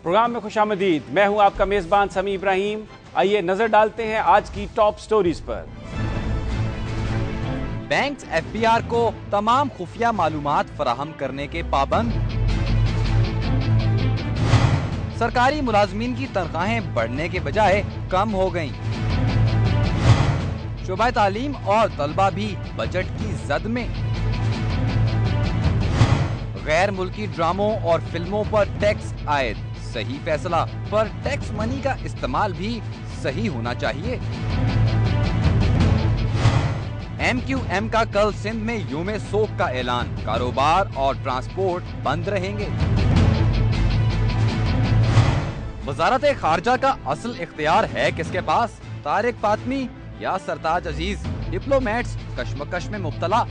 Programme में खुशामदीद। मैं हूं आपका मेजबान समी इब्राहिम। आइए नजर डालते हैं आज की टॉप स्टोरीज पर। बैंक्स एफबीआर को तमाम खुफिया मालूमात फराहम करने के पाबंद। सरकारी मुलाजमीन की तनख्वाहें बढ़ने के बजाय कम हो गईं। शोबा तालीम और तलबा भी बजट की जद में। गैर मुल्की ड्रामों और फिल्मों पर टैक्स आयद, सही फैसला, पर टैक्स मनी का इस्तेमाल भी सही होना चाहिए। MQM का कल सिंध में यूम सोख का ऐलान, कारोबार और ट्रांसपोर्ट बंद रहेंगे। वजारत खारजा का असल इख्तियार है किसके पास? तारिक फातमी या सरताज अजीज? डिप्लोमेट्स कश्मकश में मुब्तला।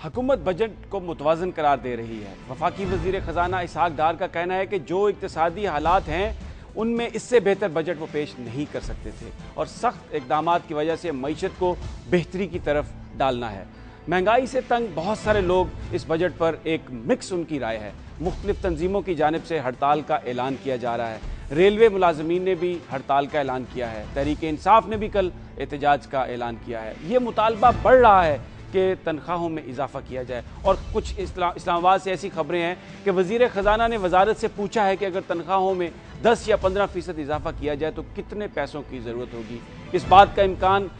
हुकूमत बजट को मुतवाजन करार दे रही है। वफाकी वजीर खजाना इसहाक डार का कहना है कि जो इक्तिसादी हालात हैं उनमें इससे बेहतर बजट वो पेश नहीं कर सकते थे और सख्त इकदाम की वजह से मईशत को बेहतरी की तरफ डालना है। महंगाई से तंग बहुत सारे लोग इस बजट पर एक मिक्स उनकी राय है। मुख्तलिफ तंजीमों की जानिब से हड़ताल का ऐलान किया जा रहा है। रेलवे मुलाजमीन ने भी हड़ताल का ऐलान किया है। तहरीक इंसाफ ने भी कल एहतजाज का ऐलान किया है। ये मुतालबा बढ़ रहा है कि तनख्वाहों में इजाफा किया जाए और कुछ इस्लामाबाद से ऐसी खबरें हैं कि वजीर ख़जाना ने वजारत से पूछा है कि अगर तनख्वाहों में 10 या 15% इजाफा किया जाए तो कितने पैसों की ज़रूरत होगी। इस बात का इम्कान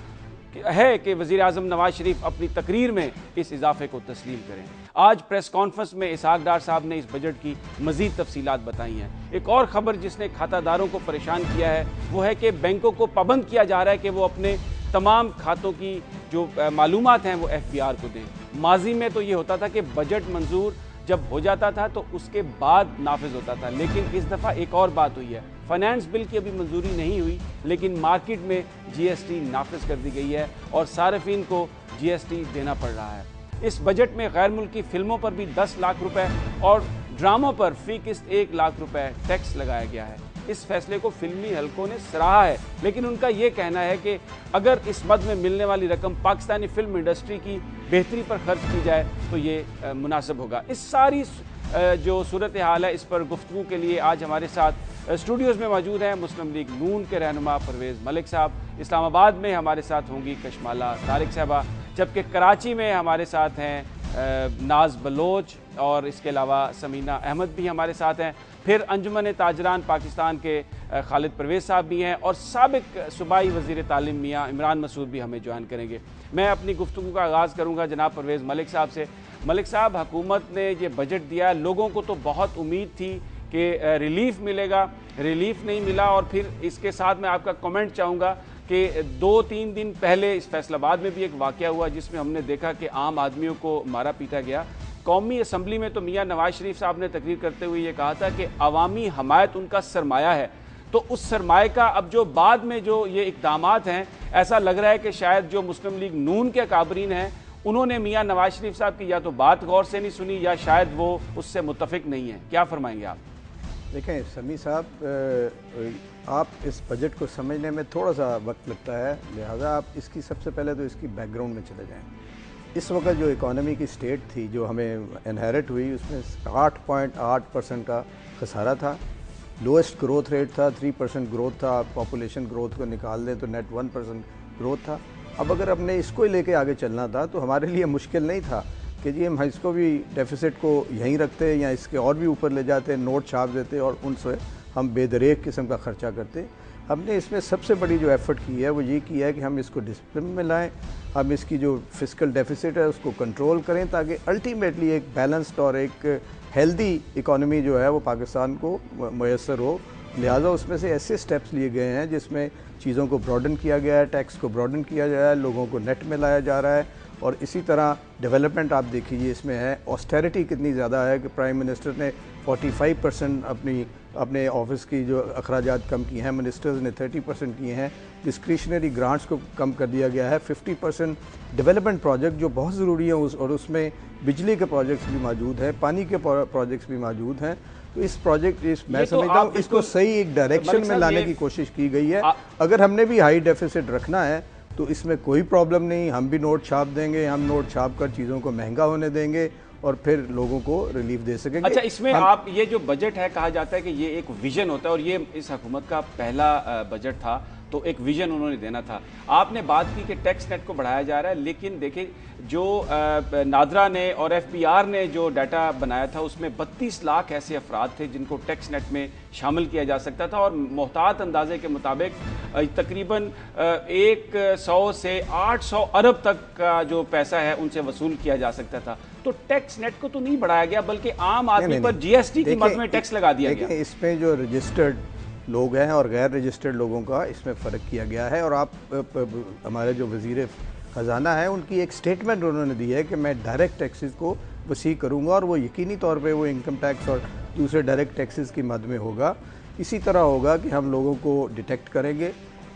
है कि वज़ीर आज़म नवाज शरीफ अपनी तकरीर में इस इजाफे को तस्लीम करें। आज प्रेस कॉन्फ्रेंस में इसहाक डार साहब ने इस बजट की मज़ीद तफसीलात बताई हैं। एक और ख़बर जिसने खातादारों को परेशान किया है वो है कि बैंकों को पाबंद किया जा रहा है कि वो अपने तमाम खातों की जो मालूमात हैं वो एफबीआर को दें। माजी में तो ये होता था कि बजट मंजूर जब हो जाता था तो उसके बाद नाफिज होता था, लेकिन इस दफ़ा एक और बात हुई है। फाइनेंस बिल की अभी मंजूरी नहीं हुई लेकिन मार्केट में जीएसटी नाफिज कर दी गई है और सार्फिन को जीएसटी देना पड़ रहा है। इस बजट में गैर मुल्की फिल्मों पर भी 10 लाख रुपए और ड्रामों पर फी किस्त 1 लाख रुपए टैक्स लगाया गया है। इस फैसले को फिल्मी हलकों ने सराहा है, लेकिन उनका ये कहना है कि अगर इस मद में मिलने वाली रकम पाकिस्तानी फिल्म इंडस्ट्री की बेहतरी पर खर्च की जाए तो ये मुनासिब होगा। इस सारी जो सूरत हाल है इस पर गुफ्तगू के लिए आज हमारे साथ स्टूडियोज़ में मौजूद हैं मुस्लिम लीग नून के रहनुमा परवेज़ मलिक साहब। इस्लामाबाद में हमारे साथ होंगी कशमाला तारिक साहबा, जबकि कराची में हमारे साथ हैं नाज बलोच और इसके अलावा समीना अहमद भी हमारे साथ हैं। फिर अंजुमन ताजरान पाकिस्तान के खालिद परवेज़ साहब भी हैं और साबिक सूबाई वज़ीर तालीम मियाँ इमरान मसूद भी हमें ज्वाइन करेंगे। मैं अपनी गुफ्तगू का आगाज़ करूँगा जनाब परवेज़ मलिक साहब से। मलिक साहब, हुकूमत ने ये बजट दिया है, लोगों को तो बहुत उम्मीद थी कि रिलीफ मिलेगा, रिलीफ नहीं मिला। और फिर इसके साथ मैं आपका कमेंट चाहूँगा कि 2-3 दिन पहले इस फैसलाबाद में भी एक वाक़या हुआ जिसमें हमने देखा कि आम आदमियों को मारा पीटा गया। कौमी असम्बली में तो मियाँ नवाज शरीफ साहब ने तकरीर करते हुए ये कहा था कि अवामी हमायत उनका सरमाया है। तो उस सरमाए का अब जो बाद में जो ये इक़दामात हैं, ऐसा लग रहा है कि शायद जो मुस्लिम लीग नून के काबरीन हैं उन्होंने मियाँ नवाज शरीफ साहब की या तो बात गौर से नहीं सुनी या शायद वो उससे मुत्तफिक नहीं है। क्या फरमाएंगे आप? देखें समी साहब, आप इस बजट को समझने में थोड़ा सा वक्त लगता है, लिहाजा आप इसकी सबसे पहले तो इसकी बैकग्राउंड में चले जाएँ। इस वक्त जो इकॉनमी की स्टेट थी जो हमें इनहेरिट हुई उसमें 8.8% का खसारा था। लोएस्ट ग्रोथ रेट था, 3% ग्रोथ था। पॉपुलेशन ग्रोथ को निकाल दें तो नेट 1% ग्रोथ था। अब अगर हमने इसको ही लेके आगे चलना था तो हमारे लिए मुश्किल नहीं था कि जी हम इसको भी डेफिसिट को यहीं रखते या इसके और भी ऊपर ले जाते, नोट छाप देते और उनसे हम बेदरेक किस्म का ख़र्चा करते। हमने इसमें सबसे बड़ी जो एफ़र्ट की है वो ये किया है कि हम इसको डिसिप्लिन में लाएं, हम इसकी जो फिस्कल डेफिसिट है उसको कंट्रोल करें ताकि अल्टीमेटली एक बैलेंस्ड और एक हेल्दी इकॉनमी जो है वो पाकिस्तान को मैसर हो। लिहाजा उसमें से ऐसे स्टेप्स लिए गए हैं जिसमें चीज़ों को ब्रॉडन किया गया है, टैक्स को ब्रॉडन किया गया है, लोगों को नेट में लाया जा रहा है और इसी तरह डेवलपमेंट आप देखिए इसमें है। ऑस्टेरिटी कितनी ज़्यादा है कि प्राइम मिनिस्टर ने 45% अपने ऑफिस की जो अखराजात कम किए हैं, मिनिस्टर्स ने 30% किए हैं। डिस्क्रिशनरी ग्रांट्स को कम कर दिया गया है। 50% डेवलपमेंट प्रोजेक्ट जो बहुत ज़रूरी है और उसमें बिजली के प्रोजेक्ट्स भी मौजूद हैं, पानी के प्रोजेक्ट्स भी मौजूद हैं तो इस प्रोजेक्ट मैं ये तो समझता हूँ आप इसको सही एक डायरेक्शन मलिक में साहब, लाने ये की कोशिश की गई है। आ- अगर हमने भी हाई डेफिसिट रखना है तो इसमें कोई प्रॉब्लम नहीं, हम भी नोट छाप देंगे, हम नोट छाप कर चीज़ों को महंगा होने देंगे और फिर लोगों को रिलीफ दे सकेंगे। अच्छा, इसमें हम आप ये जो बजट है, कहा जाता है कि ये एक विजन होता है और ये इस हुकूमत का पहला बजट था, तो एक विजन उन्होंने देना था। आपने बात की कि टैक्स नेट को बढ़ाया जा रहा है, लेकिन देखिए जो नादरा ने और FBR ने जो डाटा बनाया था उसमें 32 लाख ऐसे अफराद थे जिनको टैक्स नेट में शामिल किया जा सकता था और मोहतात अंदाजे के मुताबिक तकरीबन 100 से 800 अरब तक का जो पैसा है उनसे वसूल किया जा सकता था। तो टैक्स नेट को तो नहीं बढ़ाया गया, बल्कि आम आदमी पर GST की मद में टैक्स लगा दिया गया। इसमें जो रजिस्टर्ड लोग हैं और गैर रजिस्टर्ड लोगों का इसमें फ़र्क किया गया है। और आप हमारे जो वज़ीर ख़जाना है उनकी एक स्टेटमेंट उन्होंने दी है कि मैं डायरेक्ट टैक्सेस को वसी करूँगा और वो यकीनी तौर पे वो इनकम टैक्स और दूसरे डायरेक्ट टैक्सेस की मद में होगा। इसी तरह होगा कि हम लोगों को डिटेक्ट करेंगे,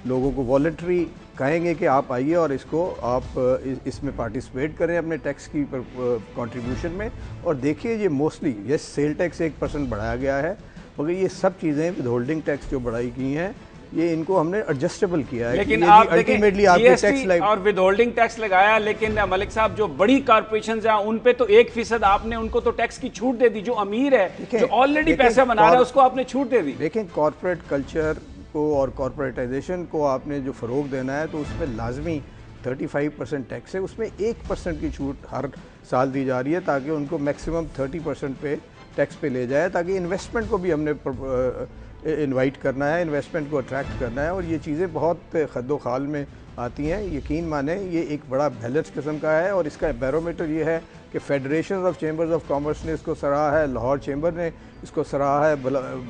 लोगों को वॉलंटरी कहेंगे कि आप आइए और इसको आप इसमें पार्टिसिपेट करें अपने टैक्स की कंट्रीब्यूशन में। और देखिए ये मोस्टली ये सेल टैक्स 1% बढ़ाया गया है, मगर ये सब चीज़ें विद होल्डिंग टैक्स जो बढ़ाई गई हैं ये इनको हमने एडजस्टेबल किया है। लेकिन आप अल्टीमेटली देखें आपके टैक्स और विद होल्डिंग टैक्स लगाया, लेकिन मलिक साहब जो बड़ी कॉर्पोरेशन हैं उन पे तो 1% आपने उनको तो टैक्स की छूट दे दी। जो अमीर है, जो ऑलरेडी पैसा बना रहा है, उसको आपने छूट दे दी। देखें कॉर्पोरेट कल्चर को और कॉर्पोरेटाइजेशन को आपने जो फ़रोग देना है तो उसमें लाजमी 35% टैक्स है, उसमें 1% की छूट हर साल दी जा रही है ताकि उनको मैक्सिमम 30% पे टैक्स पे ले जाए, ताकि इन्वेस्टमेंट को भी हमने इनवाइट करना है, इन्वेस्टमेंट को अट्रैक्ट करना है। और ये चीज़ें बहुत खद्दो खाल में आती हैं, यकीन माने ये एक बड़ा बैलेंस किस्म का है। और इसका बैरोमीटर ये है कि federation of chambers of commerce ने इसको सराहा है, लाहौर चेंबर ने इसको सराहा है,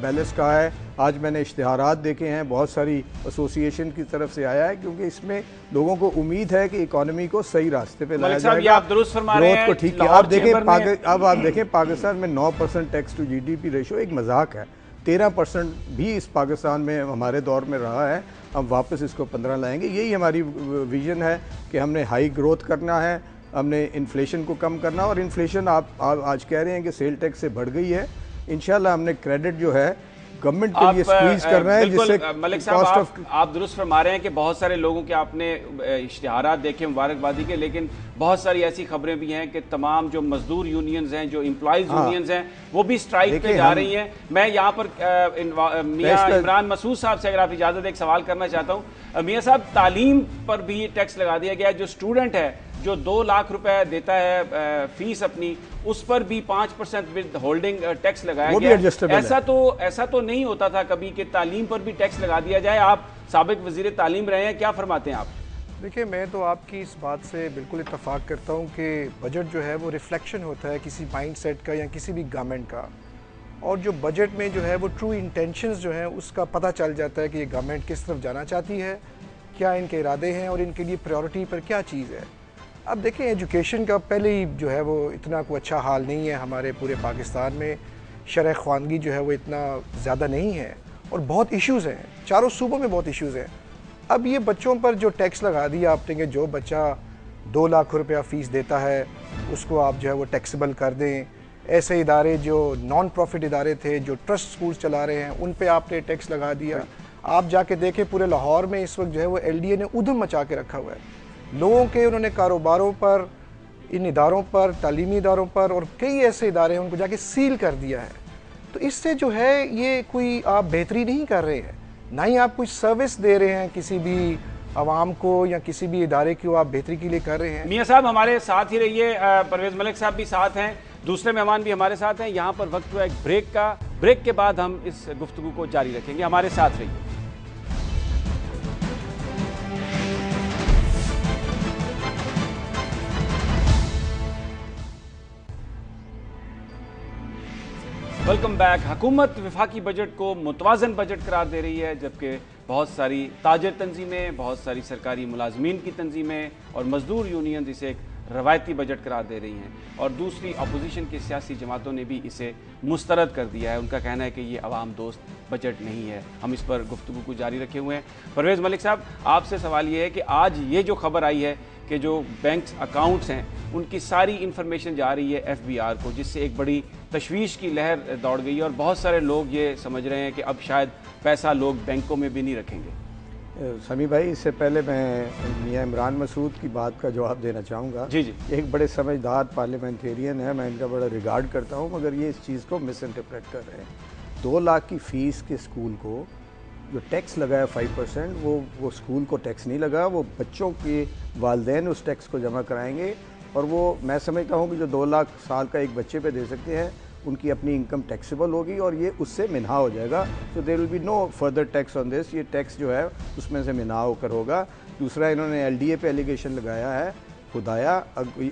बैलेंस कहा है। आज मैंने इश्तिहारात देखे हैं, बहुत सारी एसोसिएशन की तरफ से आया है, क्योंकि इसमें लोगों को उम्मीद है कि इकोनॉमी को सही रास्ते पे लाया जाएगा, ग्रोथ को ठीक किया। आप देखें अब आप देखें पाकिस्तान में 9% टैक्स टू GDP रेशो एक मजाक है। 13% भी इस पाकिस्तान में हमारे दौर में रहा है, हम वापस इसको 15 लाएंगे। यही हमारी विजन है कि हमने हाई ग्रोथ करना है, हमने इन्फ्लेशन को कम करना। और इन्फ्लेशन आप आज कह रहे हैं कि सेल टैक्स से बढ़ गई है, इंशाल्लाह हमने क्रेडिट जो है गवर्नमेंट के लिए स्क्वीज करना है, जिससे मलिक साहब आप दुरुस्त फरमा रहे हैं कि बहुत सारे लोगों के आपने इश्तिहारात देखे मुबारकबादी के, लेकिन बहुत सारी ऐसी खबरें भी हैं कि तमाम जो मजदूर यूनियंस हैं, जो एम्प्लॉइज यूनियंस हैं, वो भी स्ट्राइक पे जा रही हैं। मैं यहाँ पर मियाँ इमरान मसूद साहब से अगर आप इजाज़त एक सवाल करना चाहता हूँ। मियाँ साहब, तालीम पर भी टैक्स लगा दिया गया है। जो स्टूडेंट है जो 2 लाख रुपए देता है फीस अपनी, उस पर भी 5% विद होल्डिंग टैक्स लगाया गया। ऐसा तो नहीं होता था कभी कि तालीम पर भी टैक्स लगा दिया जाए। आप साबिक वजीर तालीम रहे हैं, क्या फरमाते हैं आप? देखिए, मैं तो आपकी इस बात से बिल्कुल इत्तफाक करता हूँ कि बजट जो है वो रिफ्लेक्शन होता है किसी माइंडसेट का या किसी भी गवर्नमेंट का। और जो बजट में जो है वो ट्रू इंटेंशंस जो हैं उसका पता चल जाता है कि ये गवर्नमेंट किस तरफ जाना चाहती है, क्या इनके इरादे हैं और इनके लिए प्रायोरिटी पर क्या चीज़ है। अब देखें, एजुकेशन का पहले ही जो है वो इतना कोई अच्छा हाल नहीं है हमारे पूरे पाकिस्तान में। शरह ख्वानगी जो है वो इतना ज़्यादा नहीं है और बहुत इश्यूज़ हैं, चारों सूबों में बहुत इश्यूज़ हैं। अब ये बच्चों पर जो टैक्स लगा दिया आपने कि जो बच्चा 2 लाख रुपया फ़ीस देता है उसको आप जो है वो टैक्सेबल कर दें। ऐसे इदारे जो नॉन प्रॉफिट इदारे थे, जो ट्रस्ट स्कूल्स चला रहे हैं, उन पे आपने टैक्स लगा दिया। आप जाके देखें पूरे लाहौर में इस वक्त जो है वो LDA ने उधम मचा के रखा हुआ है। लोगों के उन्होंने कारोबारों पर, इन इदारों पर, तालीमी इदारों पर और कई ऐसे इदारे हैं उनको जाके सील कर दिया है। तो इससे जो है ये कोई आप बेहतरी नहीं कर रहे हैं, ना ही आप कोई सर्विस दे रहे हैं किसी भी आवाम को या किसी भी इदारे की आप बेहतरी के लिए कर रहे हैं। मियाँ साहब हमारे साथ ही रहिए, परवेज़ मलिक साहब भी साथ हैं, दूसरे मेहमान भी हमारे साथ हैं। यहाँ पर वक्त हुआ एक ब्रेक का, ब्रेक के बाद हम इस गुफ्तगू को जारी रखेंगे, हमारे साथ रहिए। Welcome back. हुकूमत वफाकी बजट को मुतवाज़न बजट करार दे रही है, जबकि बहुत सारी ताजर तंजीमें, बहुत सारी सरकारी मुलाजमीन की तंजीमें और मजदूर यूनियन इसे एक रवायती बजट करार दे रही हैं। और दूसरी अपोजिशन की सियासी जमातों ने भी इसे मुस्तरद कर दिया है। उनका कहना है कि ये अवाम दोस्त बजट नहीं है। हम इस पर गुफ्तगू को जारी रखे हुए हैं। परवेज़ मलिक साहब, आपसे सवाल ये है कि आज ये जो खबर आई है कि जो बैंक अकाउंट्स हैं उनकी सारी इंफॉर्मेशन जा रही है FBR को, जिससे एक बड़ी तशवीश की लहर दौड़ गई है और बहुत सारे लोग ये समझ रहे हैं कि अब शायद पैसा लोग बैंकों में भी नहीं रखेंगे। समी भाई, इससे पहले मैं मियां इमरान मसूद की बात का जवाब देना चाहूँगा। जी जी। एक बड़े समझदार पार्लियामेंटेरियन है, मैं इनका बड़ा रिगार्ड करता हूँ, मगर ये इस चीज़ को मिस इंटरप्रेट कर रहे हैं। 2 लाख की फ़ीस के स्कूल को जो टैक्स लगा है 5%, वो स्कूल को टैक्स नहीं लगा, वो बच्चों के वालिदैन उस टैक्स को जमा कराएंगे। और वो मैं समझता हूँ कि जो 2 लाख साल का एक बच्चे पे दे सकते हैं, उनकी अपनी इनकम टैक्सेबल होगी और ये उससे मिन्हा हो जाएगा। So there will be no further tax on this. ये टैक्स जो है उसमें से मिन्हा होकर होगा। दूसरा, इन्होंने एलडीए पे एलिगेशन लगाया है। खुदाया,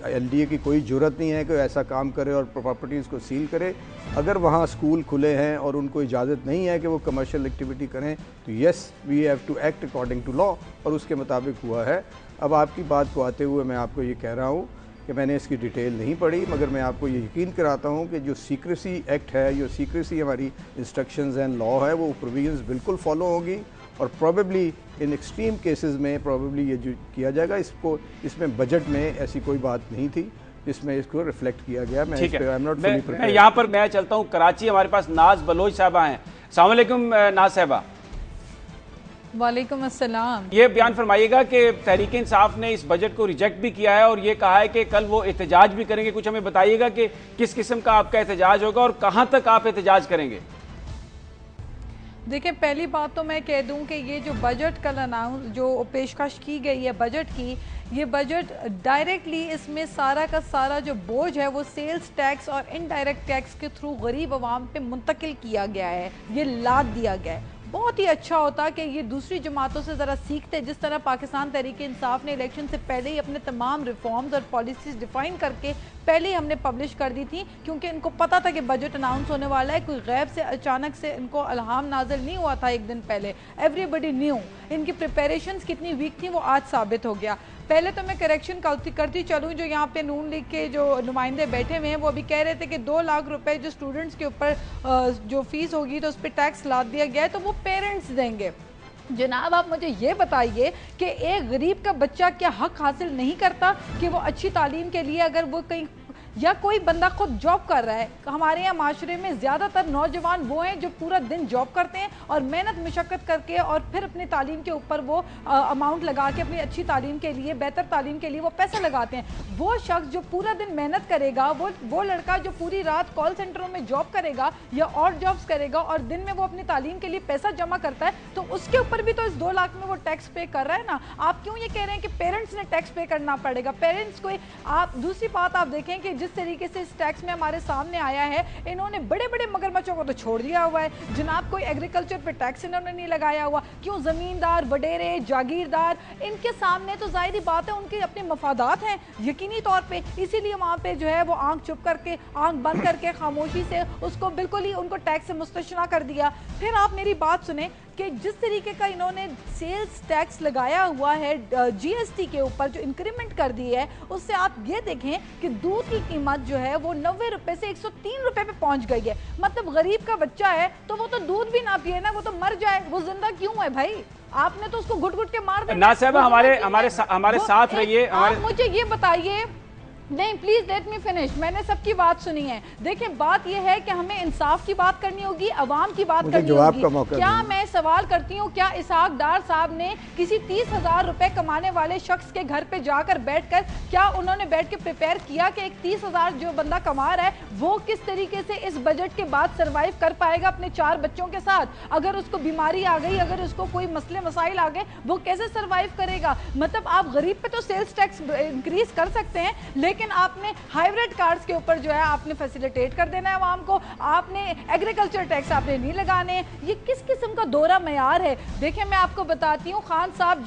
एलडीए की कोई ज़रूरत नहीं है कि ऐसा काम करे और प्रॉपर्टीज़ को सील करे। अगर वहाँ स्कूल खुले हैं और उनको इजाज़त नहीं है कि वो कमर्शियल एक्टिविटी करें, तो yes, we have to act according to law, और उसके मुताबिक हुआ है। अब आपकी बात को आते हुए मैं आपको ये कह रहा हूँ कि मैंने इसकी डिटेल नहीं पढ़ी, मगर मैं आपको ये यकीन कराता हूँ कि जो सीक्रेसी एक्ट है, जो सीक्रेसी हमारी इंस्ट्रक्शंस एंड लॉ है, वो प्रोविजंस बिल्कुल फॉलो होंगी। और प्रॉबेबली इन एक्सट्रीम केसेस में प्रॉबेबली ये जो किया जाएगा, इसमें बजट में ऐसी कोई बात नहीं थी जिसमें इसको रिफ्लेक्ट किया गया। मैं यहाँ पर मैं चलता हूँ कराची। हमारे पास नाज बलोच साहबा हैं। अस्सलाम वालेकुम नाज साहबा। वालेकुम अस्सलाम। ये बयान फरमाइएगा कि तहरीक इंसाफ ने इस बजट को रिजेक्ट भी किया है और ये कहा है कि कल वो एहतजाज भी करेंगे। कुछ हमें बताइएगा कि किस किस्म का आपका एहतजाज होगा और कहां तक आप एहतजाज करेंगे। देखिए, पहली बात तो मैं कह दूं कि ये जो बजट कल अनाउंस जो पेशकश की गई है बजट की, ये बजट डायरेक्टली इसमें सारा का सारा जो बोझ है वो सेल्स टैक्स और इनडायरेक्ट टैक्स के थ्रू गरीब आवाम पे मुंतकिल किया गया है, ये लाद दिया गया है। बहुत ही अच्छा होता कि ये दूसरी जमातों से ज़रा सीखते। जिस तरह पाकिस्तान तहरीक इंसाफ ने इलेक्शन से पहले ही अपने तमाम रिफॉर्म्स और पॉलिसीज़ डिफ़ाइन करके पहले ही हमने पब्लिश कर दी थी, क्योंकि इनको पता था कि बजट अनाउंस होने वाला है। कोई गैब से अचानक से इनको इल्हाम नाजिल नहीं हुआ था एक दिन पहले। Everybody knew. इनकी प्रिपरेशंस कितनी वीक थी वो आज साबित हो गया। पहले तो मैं करेक्शन करती चलूँ, जो यहाँ पे नून लीग के जो नुमाइंदे बैठे हुए हैं वो अभी कह रहे थे कि 2 लाख रुपए जो स्टूडेंट्स के ऊपर जो फीस होगी तो उस पर टैक्स लाद दिया गया है, तो वो पेरेंट्स देंगे। जनाब, आप मुझे ये बताइए कि एक गरीब का बच्चा क्या हक हासिल नहीं करता कि वो अच्छी तालीम के लिए, अगर वो कहीं या कोई बंदा खुद जॉब कर रहा है। हमारे यहाँ माशरे में ज़्यादातर नौजवान वो हैं जो पूरा दिन जॉब करते हैं और मेहनत मशक्क़त करके और फिर अपनी तालीम के ऊपर वो अमाउंट लगा के अपनी अच्छी तालीम के लिए, बेहतर तालीम के लिए वो पैसा लगाते हैं। वो शख्स जो पूरा दिन मेहनत करेगा, वो लड़का जो पूरी रात कॉल सेंटरों में जॉब करेगा या और जॉब्स करेगा और दिन में वो अपनी तालीम के लिए पैसा जमा करता है, तो उसके ऊपर भी तो इस 2 लाख में वो टैक्स पे कर रहा है ना। आप क्यों ये कह रहे हैं कि पेरेंट्स ने टैक्स पे करना पड़ेगा? पेरेंट्स को आप दूसरी बात आप देखें कि जिस तरीके से इस टैक्स में हमारे सामने आया है, इन्होंने बड़े बड़े मगरमच्छों को तो छोड़ दिया हुआ है जनाब। कोई एग्रीकल्चर पे टैक्स इन्होंने नहीं लगाया हुआ। क्यों? जमींदार, वडेरे, जागीरदार, इनके सामने तो जाहिर बात है उनके अपने मफादात हैं यकीनी तौर पे, इसीलिए वहाँ पे जो है वो आंख चुप करके, आंख बंद करके खामोशी से उसको बिल्कुल ही उनको टैक्स से मुस्तशना कर दिया। फिर आप मेरी बात सुने कि जिस तरीके का इन्होंने सेल्स टैक्स लगाया हुआ है जीएसटी के ऊपर, जो इंक्रीमेंट कर दी है, उससे आप ये देखें कि दूध की कीमत जो है वो 90 रुपए से 103 रुपए पे पहुंच गई है। मतलब गरीब का बच्चा है तो वो तो दूध भी ना पिए ना, वो तो मर जाए, वो जिंदा क्यों है भाई? आपने तो उसको घुट घुट के मार दिया। ना साहब, हमारे साथ रहिए। आप मुझे ये बताइए, नहीं प्लीज लेट मी फिनिश। मैंने सबकी बात सुनी है। देखिए, बात यह है कि हमें इंसाफ की बात करनी होगी, अवाम की बात करनी होगी। क्या मैं सवाल करती हूँ, क्या इसहाक डार साहब ने किसी 30,000 रुपए कमाने वाले शख्स के घर पे जाकर बैठकर क्या उन्होंने बैठ के प्रिपेयर किया कि एक 30,000 जो बंदा कमा रहा है वो किस तरीके से इस बजट के बाद सर्वाइव कर पाएगा अपने 4 बच्चों के साथ? अगर उसको बीमारी आ गई, अगर उसको कोई मसले मसाइल आ गए, वो कैसे सर्वाइव करेगा? मतलब आप गरीब पे तो सेल्स टैक्स इंक्रीज कर सकते हैं, लेकिन आपने हाइब्रिड कार्ड्स के ऊपर जो है आपने फैसिलिटेट कर देना है आवाम को। आपने एग्रीकल्चर टैक्स आपने नहीं लगाने। ये किस किस्म का दोहरा मयार है? देखिए, मैं आपको बताती हूँ, खान साहब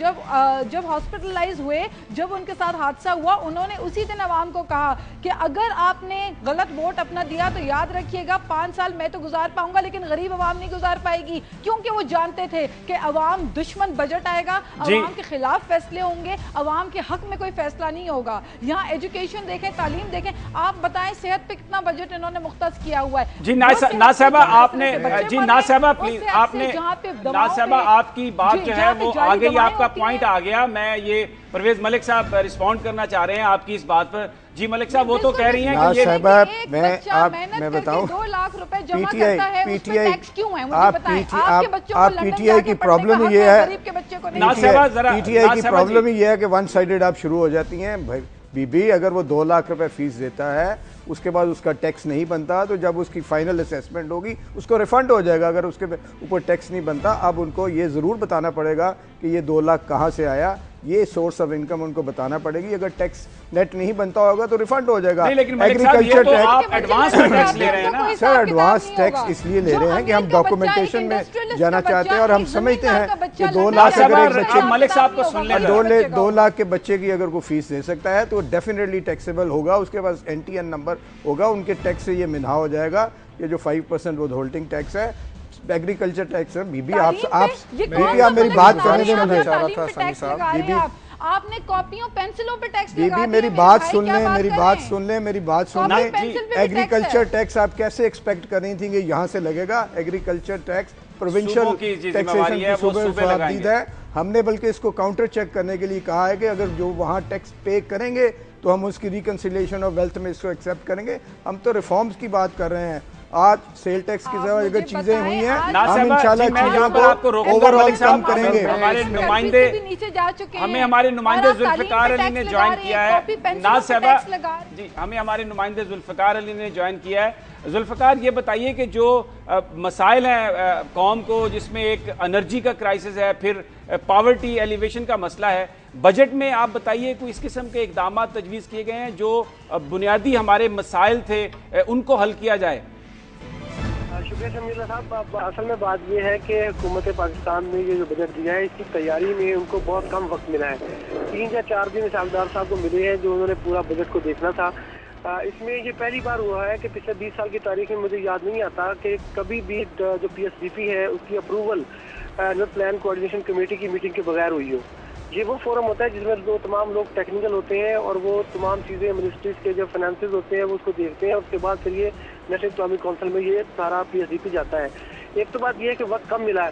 जब हॉस्पिटलाइज हुए, जब उनके साथ हादसा हुआ, उन्होंने उसी दिन आवाम को कहा कि अगर आपने गलत वोट अपना दिया तो याद रखिएगा 5 साल मैं तो गुजार पाऊंगा लेकिन गरीब आवाम नहीं गुजार पाएगी। क्योंकि वो जानते थे कि अवाम दुश्मन बजट आएगा, अवाम के खिलाफ फैसले होंगे, अवाम के हक में कोई फैसला नहीं होगा। यहाँ एजुकेशन एजुकेशन देखें, तालीम देखें। आप बताएं सेहत पे कितना बजट इन्होंने मुख्तस किया हुआ है। जी ना साहबा आपने, जी ना साहबा प्लीज, आपने ना साहबा आपकी बात जो है वो आ गई, आपका पॉइंट आ गया। मैं ये परवेज मलिक साहब रिस्पॉन्ड करना चाह रहे हैं आपकी इस बात पर। जी मलिक साहब वो तो कह रही हैं कि ये मैं बताऊं 2 लाख रुपए जमा करता है, उसमें टैक्स क्यों है? मुझे बताएं। आपके बच्चों को लंदन पीटीआई की प्रॉब्लम ये है, गरीब के बच्चे को पीटीआई की प्रॉब्लम ये है कि वन साइडेड आप शुरू हो जाती हैं। बीबी अगर वो 2 लाख रुपए फीस देता है, उसके बाद उसका टैक्स नहीं बनता, तो जब उसकी फाइनल असेसमेंट होगी उसको रिफंड हो जाएगा। अगर उसके ऊपर टैक्स नहीं बनता, अब उनको ये ज़रूर बताना पड़ेगा कि ये 2 लाख कहाँ से आया, ये सोर्स ऑफ इनकम उनको बताना पड़ेगी। अगर टैक्स नेट नहीं बनता होगा तो रिफंड हो जाएगा। एग्रीकल्चर टैक्स, आप एडवांस टैक्स ले रहे हैं ना सर। एडवांस टैक्स इसलिए ले रहे हैं कि हम डॉक्यूमेंटेशन में जाना चाहते हैं, और हम समझते हैं कि 2 लाख अगर एक बच्चे, मलिक साहब को सुन लें, 2 लाख के बच्चे की अगर कोई फीस दे सकता है तो डेफिनेटली टैक्सेबल होगा। उसके पास NTN नंबर होगा, उनके टैक्स से ये मिन्हा हो जाएगा। ये जो 5% वो होल्डिंग टैक्स है, एग्रीकल्चर टैक्स है। बीबी आप मेरी बात करने दें मुझे। बीबी आपने कॉपियों पेंसिलों पे टैक्स लगा दिया। मेरी बात सुन लें, मेरी बात सुन लें, मेरी बात सुन लें। एग्रीकल्चर टैक्स आप कैसे एक्सपेक्ट कर रही थी कि यहाँ से लगेगा? एग्रीकल्चर टैक्स प्रोविंशियल टैक्सेशन की सूबे है। हमने बल्कि इसको काउंटर चेक करने के लिए कहा है कि अगर जो वहाँ टैक्स पे करेंगे तो हम उसकी रिकंसिलिएशन ऑफ वेल्थ में इसको एक्सेप्ट करेंगे। हम तो रिफॉर्म्स की बात कर रहे हैं। आज सेल टैक्स की जगह अगर चीजें हुई हैं, हम इंशाल्लाह चीजों को ओवरऑल कम करेंगे। हमारे नुमाइंदे नीचे जा चुके हैं, हमें हमारे नुमाइंदे जुल्फिकार अली ने ज्वाइन किया है। ना साहबा जी, हमें हमारे नुमाइंदे जुल्फिकार अली ने ज्वाइन किया है। जुल्फिकार, ये बताइए कि जो मसाइल हैं कौम को, जिसमें एक एनर्जी का क्राइसिस है, फिर पावर्टी एलिवेशन का मसला है, बजट में आप बताइए कोई इस किस्म के इकदाम तजवीज़ किए गए हैं जो बुनियादी हमारे मसाइल थे उनको हल किया जाए? शुक्रिया शमीला साहब। असल में बात यह है कि हुकूमत पाकिस्तान ने ये जो बजट दिया है, इसकी तैयारी में उनको बहुत कम वक्त मिला है। 3 या 4 दिन इसाकदार साहब को मिले हैं जो उन्होंने पूरा बजट को देखना था। इसमें ये पहली बार हुआ है कि पिछले 20 साल की तारीख में मुझे याद नहीं आता कि कभी भी जो PSDP है उसकी अप्रूवल प्लान कोऑर्डिनेशन कमेटी की मीटिंग के बगैर हुई हो। ये वो फोरम होता है जिसमें जो तमाम लोग टेक्निकल होते हैं और वो तमाम चीज़ें मिनिस्ट्रीज के जो फाइनेंसेस होते हैं वो उसको देखते हैं, और उसके बाद फिर ये नेशनल इकनॉमिक काउंसिल में ये सारा PSDP जाता है। एक तो बात ये है कि वक्त कम मिला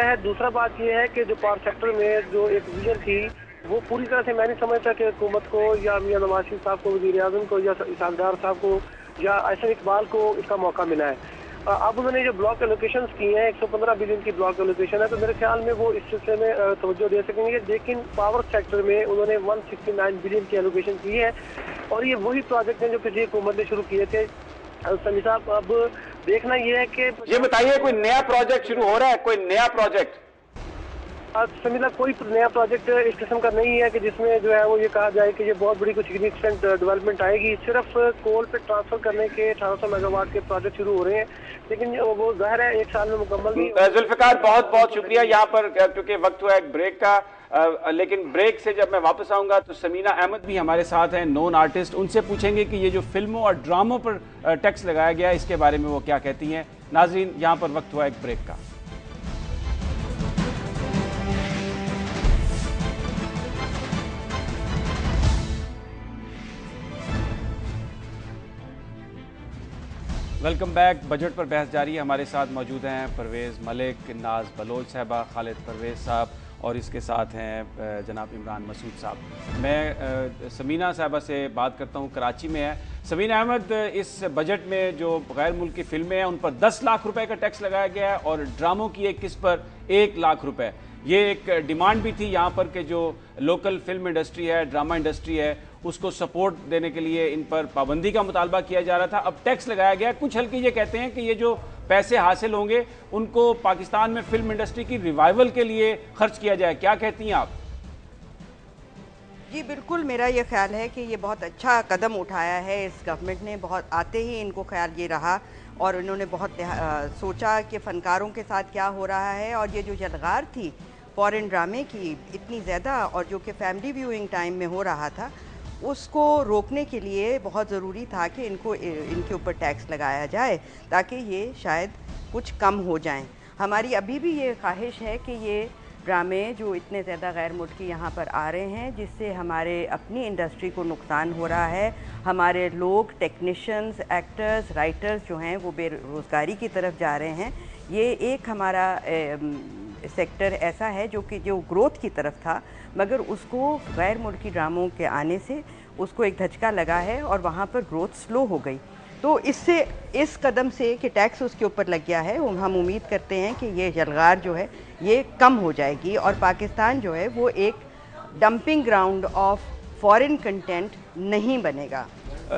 है, दूसरा बात ये है कि जो पावर सेक्टर में जो एक विजन थी वो पूरी तरह से मैं नहीं समझता कि हुकूमत को या मियां नवाज शरीफ साहब को, वज़ीर-ए-आज़म को या इसाकदार साहब को या एहसन इकबाल को इसका मौका मिला है। अब उन्होंने जो ब्लॉक एलोकेशन की हैं, 115 बिलियन की ब्लॉक एलोकेशन है, तो मेरे ख्याल में वो इस सिलसिले में तवज्जो दे सकेंगे। लेकिन पावर सेक्टर में उन्होंने 169 बिलियन की एलोकेशन की है, और ये वही प्रोजेक्ट हैं जो पिछली हुकूमत ने शुरू किए थे। समी साहब, अब देखना ये है कि ये बताइए कोई नया प्रोजेक्ट शुरू हो रहा है, कोई नया प्रोजेक्ट? समीला, कोई नया प्रोजेक्ट इस किस्म का नहीं है कि जिसमें जो है वो ये कहा जाए कि ये बहुत बड़ी कुछ सिग्निफिकेंट डेवलपमेंट आएगी। सिर्फ कोल पे ट्रांसफर करने के 1800 मेगावाट के प्रोजेक्ट शुरू हो रहे हैं, लेकिन वो जाहिर है 1 साल में मुकम्मल नहीं। जुल्फिकार, बहुत बहुत शुक्रिया। यहाँ पर क्योंकि वक्त हुआ एक ब्रेक का, लेकिन ब्रेक से जब मैं वापस आऊंगा तो समीना अहमद भी हमारे साथ हैं, नॉन आर्टिस्ट। उनसे पूछेंगे कि ये जो फिल्मों और ड्रामों पर टैक्स लगाया गया है, इसके बारे में वो क्या कहती हैं। नाजरीन, यहाँ पर वक्त हुआ एक ब्रेक का। Welcome back. बजट पर बहस जारी है। हमारे साथ मौजूद हैं परवेज़ मलिक, नाज बलोच साहबा, खालिद परवेज़ साहब, और इसके साथ हैं जनाब इमरान मसूद साहब। मैं समीना साहबा से बात करता हूँ, कराची में है। समीना अहमद, इस बजट में जो गैर मुल्की फिल्में हैं उन पर 10 लाख रुपए का टैक्स लगाया गया है, और ड्रामों की एक किस्त पर 1 लाख रुपए। ये एक डिमांड भी थी यहाँ पर कि जो लोकल फिल्म इंडस्ट्री है, ड्रामा इंडस्ट्री है, उसको सपोर्ट देने के लिए इन पर पाबंदी का मुतालबा किया जा रहा था। अब टैक्स लगाया गया। कुछ हल्के ये कहते हैं कि ये जो पैसे हासिल होंगे उनको पाकिस्तान में फिल्म इंडस्ट्री की रिवाइवल के लिए खर्च किया जाए। क्या कहती हैं आप? जी बिल्कुल, मेरा ये ख्याल है कि ये बहुत अच्छा कदम उठाया है इस गवर्नमेंट ने। बहुत आते ही इनको ख्याल ये रहा और इन्होंने बहुत सोचा कि फ़नकारों के साथ क्या हो रहा है, और ये जो यलगार थी फॉरेन ड्रामे की इतनी ज़्यादा, और जो कि फैमिली व्यूइंग टाइम में हो रहा था, उसको रोकने के लिए बहुत ज़रूरी था कि इनके ऊपर टैक्स लगाया जाए ताकि ये शायद कुछ कम हो जाएं। हमारी अभी भी ये ख्वाहिश है कि ये ड्रामे जो इतने ज़्यादा गैर मुल्की यहाँ पर आ रहे हैं, जिससे हमारे अपनी इंडस्ट्री को नुकसान हो रहा है। हमारे लोग, टेक्नीशियंस, एक्टर्स, राइटर्स जो हैं वो बेरोज़गारी की तरफ जा रहे हैं। ये एक हमारा सेक्टर ऐसा है जो ग्रोथ की तरफ था, मगर उसको गैर मुल्की ड्रामों के आने से उसको एक धचका लगा है और वहाँ पर ग्रोथ स्लो हो गई। तो इससे, इस कदम से कि टैक्स उसके ऊपर लग गया है, हम उम्मीद करते हैं कि ये जलगार जो है ये कम हो जाएगी और पाकिस्तान जो है वो एक dumping ground of foreign content नहीं बनेगा।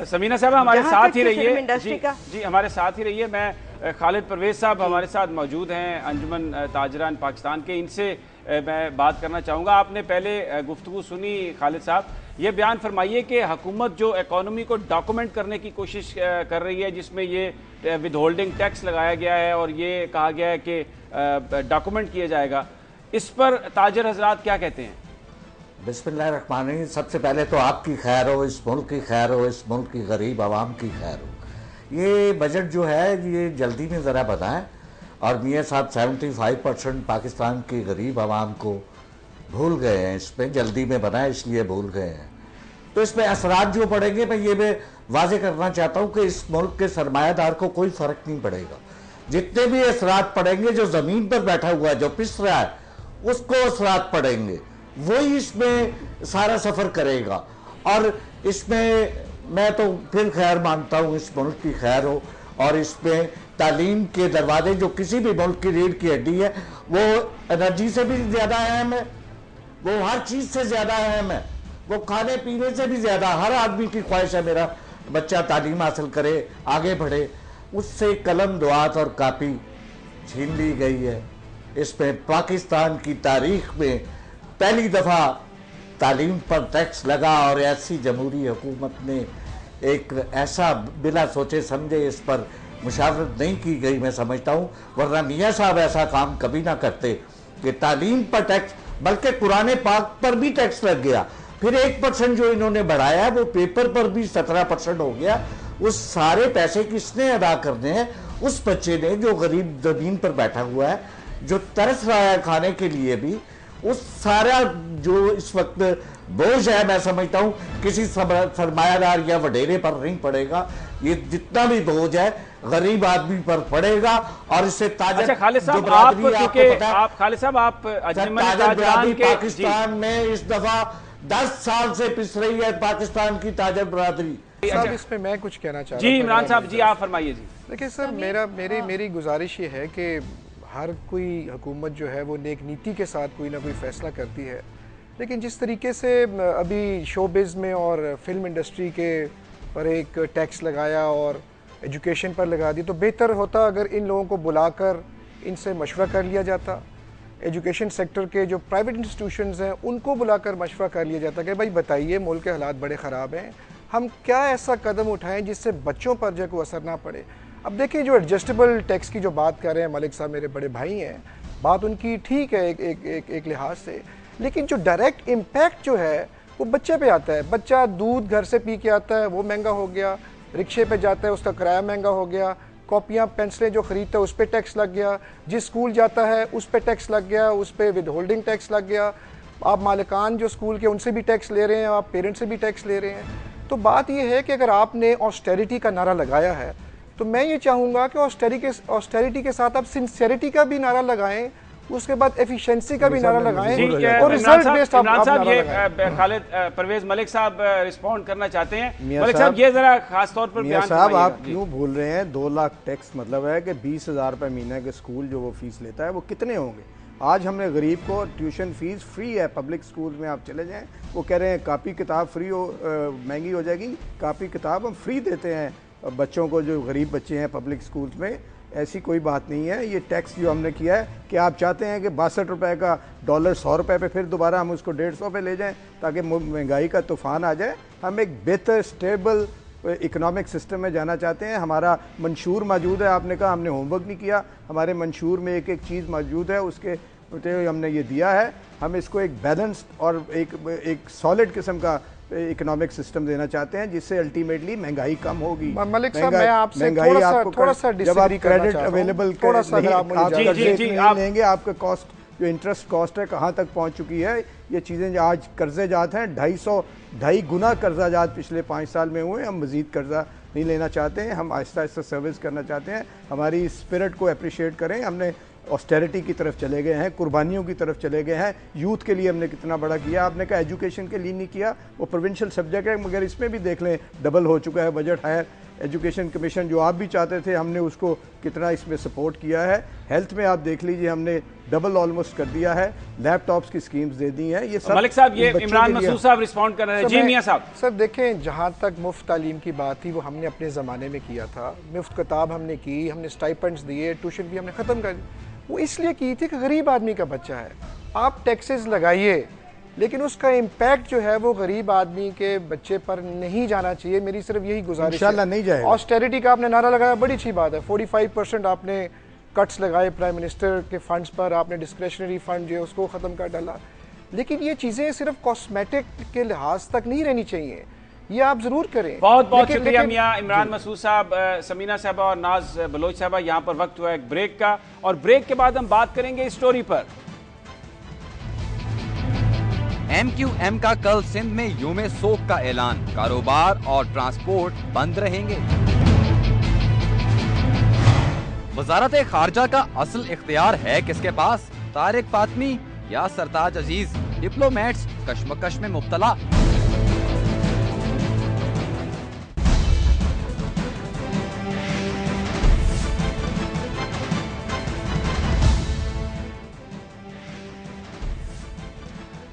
समीना साहब हमारे साथ ही रहिए। इंडस्ट्री का जी हमारे साथ ही रहिए। मैं खालिद परवेज साहब हमारे साथ मौजूद हैं, अंजुमन ताजरान पाकिस्तान के। इनसे मैं बात करना चाहूँगा। आपने पहले गुफ्तगू सुनी खालिद साहब, ये बयान फरमाइए कि हुकूमत जो इकॉनमी को डॉक्यूमेंट करने की कोशिश कर रही है, जिसमें ये विद होल्डिंग टैक्स लगाया गया है और ये कहा गया है कि डॉक्यूमेंट किया जाएगा, इस पर ताजर हजरात क्या कहते हैं? बिस्मिल्लाहिर्रहमानिर्रहीम। सबसे पहले तो आपकी खैर हो, इस मुल्क की खैर हो, इस मुल्क की गरीब आवाम की खैर हो। ये बजट जो है ये जल्दी में ज़रा बताएं। और मियाँ साहब 75% पाकिस्तान की गरीब आवाम को भूल गए हैं, इसमें जल्दी में बनाए इसलिए भूल गए हैं। तो इसमें असरात जो पड़ेंगे, मैं वाजे करना चाहता हूँ कि इस मुल्क के सरमायादार को कोई फ़र्क नहीं पड़ेगा। जितने भी असरात पड़ेंगे, जो ज़मीन पर बैठा हुआ है, जो पिस रहा है, उसको असरात पड़ेंगे, वही इसमें सारा सफ़र करेगा। और इसमें मैं तो फिर खैर मानता हूँ, इस मुल्क की खैर हो। और इसमें तालीम के दरवाजे, जो किसी भी मुल्क की रीढ़ की हड्डी है, वो एनर्जी से भी ज़्यादा अहम है, वो हर चीज़ से ज़्यादा अहम है, वो खाने पीने से भी ज़्यादा। हर आदमी की ख्वाहिश है मेरा बच्चा तालीम हासिल करे, आगे बढ़े। उससे कलम, दुआत और कापी छीन ली गई है। इसमें पाकिस्तान की तारीख में पहली दफ़ा तालीम पर टैक्स लगा और ऐसी जमहूरी हुकूमत ने एक ऐसा बिना सोचे समझे इस पर मुशावरत नहीं की गई, मैं समझता हूँ। वरना मियाँ साहब ऐसा काम कभी ना करते कि तालीम पर टैक्स, बल्कि कुरान पाक पर भी टैक्स लग गया। फिर 1% जो इन्होंने बढ़ाया वो पेपर पर भी 17% हो गया। उस सारे पैसे किसने अदा करने हैं? उस बच्चे ने जो गरीब ज़मीन पर बैठा हुआ है, जो तरस रहा है खाने के लिए भी। उस सारा जो इस वक्त बोझ है, मैं समझता हूँ किसी सरमायादार या वडेरे पर नहीं पड़ेगा। ये जितना भी बोझ है गरीब आदमी पर पड़ेगा। और इससे अच्छा खालिद साहब, आप खालिद साहब आप पाकिस्तान में इस दफा 10 साल से पिस रही है पाकिस्तान की ताजर बरादरी। साहब इसमें मैं कुछ कहना चाहता हूं। जी इमरान साहब, जी आप फरमाइए। जी देखिए सर, मेरी गुजारिश ये है कि हर कोई हुकूमत जो है वो नेक नीति के साथ कोई ना कोई फ़ैसला करती है, लेकिन जिस तरीके से अभी शोबिज़ में और फिल्म इंडस्ट्री के पर एक टैक्स लगाया और एजुकेशन पर लगा दी, तो बेहतर होता अगर इन लोगों को बुलाकर इनसे मशवरा कर लिया जाता। एजुकेशन सेक्टर के जो प्राइवेट इंस्टीट्यूशंस हैं उनको बुलाकर मशवरा कर लिया जाता कि भाई बताइए, मुल्क के हालात बड़े ख़राब हैं, हम क्या ऐसा कदम उठाएं जिससे बच्चों पर जो कोई असर ना पड़े। अब देखिए, जो एडजस्टेबल टैक्स की जो बात कर रहे हैं मलिक साहब, मेरे बड़े भाई हैं, बात उनकी ठीक है एक लिहाज से, लेकिन जो डायरेक्ट इम्पैक्ट जो है वो बच्चे पे आता है। बच्चा दूध घर से पी के आता है, वो महंगा हो गया, रिक्शे पे जाता है, उसका किराया महंगा हो गया, कॉपियाँ पेंसिलें जो ख़रीदता है उस पर टैक्स लग गया, जिस स्कूल जाता है उस पर टैक्स लग गया, उस पर विद होल्डिंग टैक्स लग गया। आप मालिकान जो स्कूल के उनसे भी टैक्स ले रहे हैं, आप पेरेंट्स से भी टैक्स ले रहे हैं। तो बात यह है कि अगर आपने ऑस्टेरिटी का नारा लगाया है, तो मैं ये चाहूँगा कि ऑस्टेरिटी के साथ आप सिंसियरिटी का भी नारा लगाएं, उसके बाद एफिशिएंसी का भी नारा लगाएं और रिजल्ट बेस्ड आप ये खालिद परवेज मलिक साहब रिस्पॉन्ड करना चाहते हैं। मलिक साहब ये जरा खास तौर पर मियां साहब आप क्यों भूल रहे हैं? 2 लाख टैक्स मतलब है कि 20,000 रुपये महीने के स्कूल जो वो फीस लेता है वो कितने होंगे? आज हमने गरीब को ट्यूशन फीस फ्री है, पब्लिक स्कूल में आप चले जाएं, वो कह रहे हैं कापी किताब फ्री हो, महंगी हो जाएगी। कापी किताब हम फ्री देते हैं बच्चों को, जो गरीब बच्चे हैं पब्लिक स्कूल्स में। ऐसी कोई बात नहीं है। ये टैक्स जो हमने किया है कि आप चाहते हैं कि 62 रुपये का डॉलर 100 रुपये पे, फिर दोबारा हम उसको 150 पे ले जाएं ताकि महंगाई का तूफान आ जाए। हम एक बेहतर स्टेबल इकोनॉमिक सिस्टम में जाना चाहते हैं। हमारा मंशूर मौजूद है, आपने कहा हमने होमवर्क नहीं किया, हमारे मंशूर में एक चीज़ मौजूद है, उसके हमने ये दिया है। हम इसको एक बैलेंस्ड और एक सॉलिड किस्म का इकोनॉमिक सिस्टम देना चाहते हैं जिससे अल्टीमेटली महंगाई कम होगी। मलिक साहब, मैं आपसे थोड़ा सा जब आप क्रेडिट अवेलेबल लेंगे, आपके कॉस्ट जो इंटरेस्ट कॉस्ट है कहाँ तक पहुँच चुकी है। ये चीज़ें आज कर्जे जात हैं 2.5 गुना कर्जा जात पिछले 5 साल में हुए। हम मज़ीद कर्जा नहीं लेना चाहते हैं, हम आहिस्ता आहिस्ता सर्विस करना चाहते हैं। हमारी स्पिरिट को अप्रिशिएट करें। हमने ऑस्टेरिटी की तरफ चले गए हैं, कुर्बानियों की तरफ चले गए हैं। यूथ के लिए हमने कितना बड़ा किया, आपने कहा एजुकेशन के लिए नहीं किया, वो प्रोविंशियल सब्जेक्ट है, मगर इसमें भी देख लें डबल हो चुका है बजट। हायर एजुकेशन कमीशन जो आप भी चाहते थे, हमने उसको कितना इसमें सपोर्ट किया है। हेल्थ में आप देख लीजिए, हमने डबल ऑलमोस्ट कर दिया है। लैपटॉप्स की स्कीम्स दे दी हैं। ये सब मलिक साहब, ये इमरान मसूद साहब रिस्पॉन्ड कर रहे हैं। जी मियां साहब। सर देखें, जहाँ तक मुफ्त तालीम की बात थी वो हमने अपने ज़माने में किया था। मुफ्त किताब हमने की, हमने स्टाइपेंड्स दिए, ट्यूशन भी हमने ख़त्म कर दी। वो इसलिए की थी कि गरीब आदमी का बच्चा है, आप टैक्सेस लगाइए, लेकिन उसका इम्पैक्ट जो है वो गरीब आदमी के बच्चे पर नहीं जाना चाहिए। मेरी सिर्फ यही गुजारिश है। इंशाल्लाह नहीं जाएगा। ऑस्टेरिटी का आपने नारा लगाया, बड़ी अच्छी बात है। 45% आपने कट्स लगाए प्राइम मिनिस्टर के फंड्स पर, आपने डिस्क्रेशनरी फंड जो है उसको ख़त्म कर डाला। लेकिन ये चीज़ें सिर्फ कॉस्मेटिक के लिहाज तक नहीं रहनी चाहिए, ये आप जरूर करें। बहुत बहुत शुक्रिया मियां इमरान मसूद साहब, समीना साहबा और नाज बलोच साहबा। यहाँ पर वक्त हुआ एक ब्रेक का, और ब्रेक के बाद हम बात करेंगे इस स्टोरी पर। MQM का कल सिंध में यूमे सोग का ऐलान, कारोबार और ट्रांसपोर्ट बंद रहेंगे। वजारत खारजा का असल इख्तियार है किसके पास? तारिक फातमी या सरताज अजीज? डिप्लोमेट्स कशमकश में मुब्तला।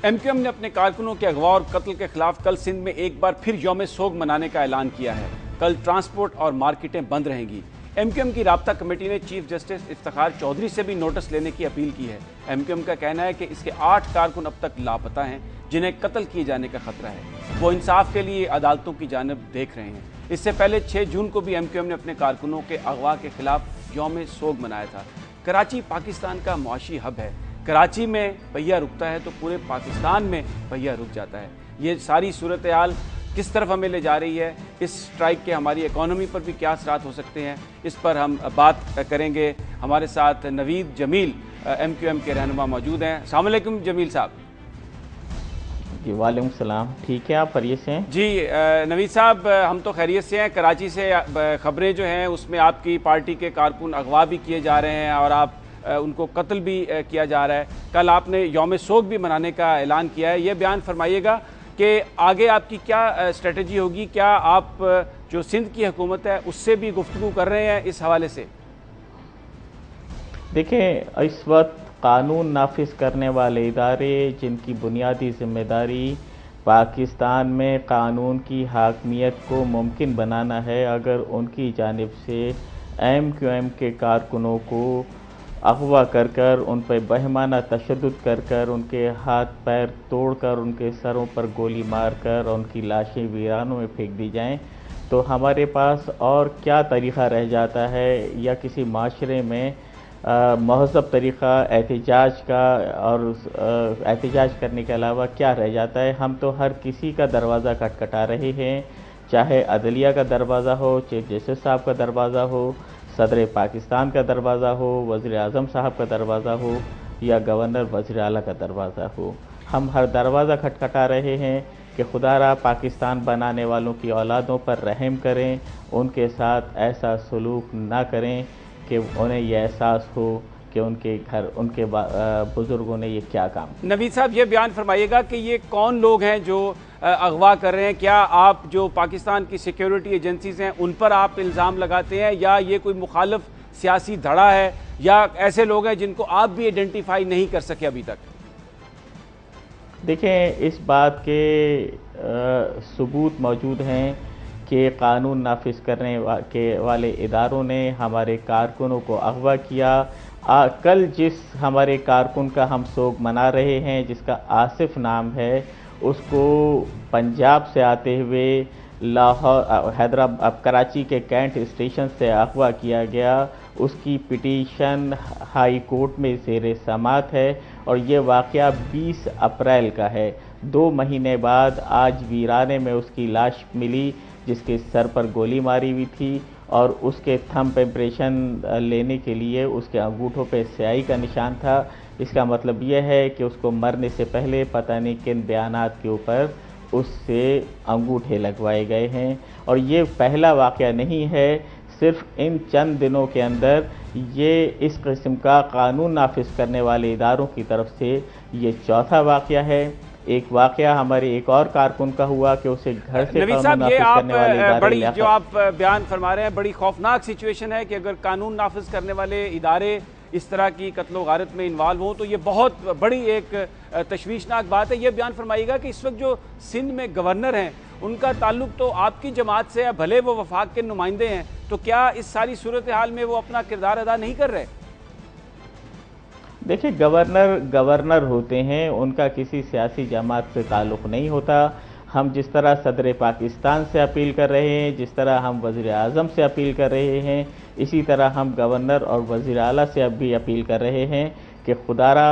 MQM ने अपने कारकुनों के अगवा और कत्ल के खिलाफ कल सिंध में एक बार फिर यौम सोग मनाने का ऐलान किया है। कल ट्रांसपोर्ट और मार्केटें बंद रहेंगी। MQM की राब्ता कमेटी ने चीफ जस्टिस इफ्तिखार चौधरी से भी नोटिस लेने की अपील की है। MQM का कहना है कि इसके 8 कारकुन अब तक लापता हैं, जिन्हें कत्ल किए जाने का खतरा है। वो इंसाफ के लिए अदालतों की जानिब देख रहे हैं। इससे पहले 6 जून को भी MQM ने अपने कारकुनों के अगवा के खिलाफ यौम सोग मनाया था। कराची पाकिस्तान का मुआशी हब है। कराची में पहिया रुकता है तो पूरे पाकिस्तान में पहिया रुक जाता है। ये सारी सूरत हाल किस तरफ हमें ले जा रही है, इस स्ट्राइक के हमारी इकॉनमी पर भी क्या असरात हो सकते हैं, इस पर हम बात करेंगे। हमारे साथ नवीद जमील MQM के रहनुमा मौजूद हैं। अस्सलाम वालेकुम जमील साहब। जी वालेकुम सलाम। ठीक है, आप खैरियत से हैं? जी नवीद साहब, हम तो खैरियत से हैं। कराची से खबरें जो हैं उसमें आपकी पार्टी के कारकुन अगवा भी किए जा रहे हैं और आप उनको कत्ल भी किया जा रहा है। कल आपने यौम सोग भी मनाने का ऐलान किया है। ये बयान फरमाइएगा कि आगे आपकी क्या स्ट्रेटजी होगी? क्या आप जो सिंध की हुकूमत है उससे भी गुफ्तगू कर रहे हैं इस हवाले से? देखें, इस वक्त कानून नाफिज करने वाले इदारे जिनकी बुनियादी जिम्मेदारी पाकिस्तान में कानून की हाकमियत को मुमकिन बनाना है, अगर उनकी जानिब से MQM के कारकुनों को अगवा कर कर उन पर बहमाना तशद्दुद कर कर उनके हाथ पैर तोड़कर उनके सरों पर गोली मारकर उनकी लाशें वीरानों में फेंक दी जाएं, तो हमारे पास और क्या तरीक़ा रह जाता है, या किसी माशरे में महज़ब तरीक़ा एहतजाज का और एहतजाज करने के अलावा क्या रह जाता है? हम तो हर किसी का दरवाज़ा खटखटा रहे हैं, चाहे अदलिया का दरवाज़ा हो, चीफ जस्टिस साहब का दरवाज़ा हो, सदर पाकिस्तान का दरवाज़ा हो, वज़ीर आज़म साहब का दरवाज़ा हो, या गवर्नर वज़ीर आला का दरवाज़ा हो। हम हर दरवाज़ा खटखटा रहे हैं कि खुदारा पाकिस्तान बनाने वालों की औलादों पर रहम करें, उनके साथ ऐसा सलूक ना करें कि उन्हें यह एहसास हो कि उनके घर उनके बुज़ुर्गों ने ये क्या काम। नवीद साहब, ये बयान फरमाइएगा कि ये कौन लोग हैं जो अगवा कर रहे हैं? क्या आप जो पाकिस्तान की सिक्योरिटी एजेंसीज हैं उन पर आप इल्ज़ाम लगाते हैं, या ये कोई मुखालिफ सियासी धड़ा है, या ऐसे लोग हैं जिनको आप भी आइडेंटिफाई नहीं कर सके अभी तक? देखें, इस बात के सबूत मौजूद हैं कि कानून नाफिज करने के वाले इदारों ने हमारे कारकुनों को अगवा किया। कल जिस हमारे कारकुन का हम सोग मना रहे हैं, जिसका आसिफ नाम है, उसको पंजाब से आते हुए लाहौर हैदराबाद कराची के कैंट स्टेशन से अगवा किया गया। उसकी पिटीशन हाई कोर्ट में ज़ेर समात है और ये वाक़या 20 अप्रैल का है। 2 महीने बाद आज वीराने में उसकी लाश मिली, जिसके सर पर गोली मारी हुई थी, और उसके थंब इम्प्रेशन लेने के लिए उसके अंगूठों पे स्याही का निशान था। इसका मतलब यह है कि उसको मरने से पहले पता नहीं किन बयानात के ऊपर उससे अंगूठे लगवाए गए हैं। और ये पहला वाक़या नहीं है, सिर्फ इन चंद दिनों के अंदर ये इस किस्म का कानून नाफिज करने वाले इदारों की तरफ से ये चौथा वाक़या है। एक वाक़या हमारे एक और कारकुन का हुआ कि उसे घर से नवीद साहब, ये आप बड़ी जो आप बयान फरमा रहे हैं, बड़ी खौफनाक सिचुएशन है कि अगर कानून नाफिज करने वाले इदारे इस तरह की कत्लो गारत में इन्वॉल्व हों तो ये बहुत बड़ी एक तशवीशनाक बात है। ये बयान फरमाइएगा कि इस वक्त जो सिंध में गवर्नर हैं उनका ताल्लुक तो आपकी जमात से है, भले वो वफाक के नुमाइंदे हैं, तो क्या इस सारी सूरत हाल में वो अपना किरदार अदा नहीं कर रहे? देखिए, गवर्नर होते हैं, उनका किसी सियासी जमात से ताल्लुक़ नहीं होता। हम जिस तरह सदर पाकिस्तान से अपील कर रहे हैं, जिस तरह हम वज़ीर आज़म से अपील कर रहे हैं, इसी तरह हम गवर्नर और वज़ीर आला से अब भी अपील कर रहे हैं कि खुदारा